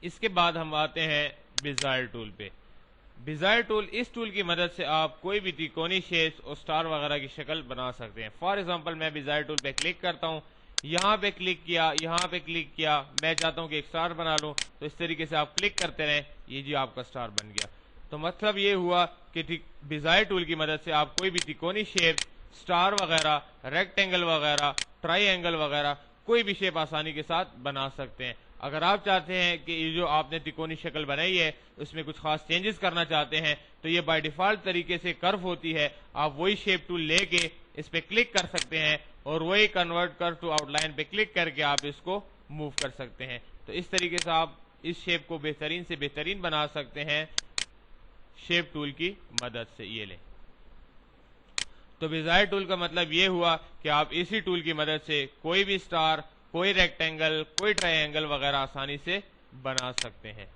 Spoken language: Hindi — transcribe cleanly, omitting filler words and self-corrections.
इसके बाद हम आते हैं बेज़ियर टूल पे। बेज़ियर टूल, इस टूल की मदद से आप कोई भी त्रिकोणीय शेप्स और स्टार वगैरह की शक्ल बना सकते हैं। फॉर एग्जांपल मैं बेज़ियर टूल पे क्लिक करता हूँ, यहाँ पे क्लिक किया, यहाँ पे क्लिक किया, मैं चाहता हूँ कि एक स्टार बना लूँ, तो इस तरीके से आप क्लिक करते रहें, ये जी आपका स्टार बन गया। तो मतलब ये हुआ कि बेज़ियर टूल की मदद से आप कोई भी त्रिकोणीय शेप, स्टार वगैरह, रेक्टेंगल वगैरह, ट्राइंगल वगैरह कोई भी शेप आसानी के साथ बना सकते हैं। अगर आप चाहते हैं कि ये जो आपने त्रिकोणीय शक्ल बनाई है उसमें कुछ खास चेंजेस करना चाहते हैं, तो ये बाय डिफॉल्ट तरीके से कर्व होती है, आप वही शेप टूल लेके इस पे क्लिक कर सकते हैं और वही कन्वर्ट कर्व टू आउटलाइन पे क्लिक करके आप इसको मूव कर सकते हैं। तो इस तरीके से आप इस शेप को बेहतरीन से बेहतरीन बना सकते हैं शेप टूल की मदद से। ये ले, तो बेज़ियर टूल का मतलब ये हुआ कि आप इसी टूल की मदद से कोई भी स्टार, कोई रेक्टेंगल, कोई ट्रायंगल वगैरह आसानी से बना सकते हैं।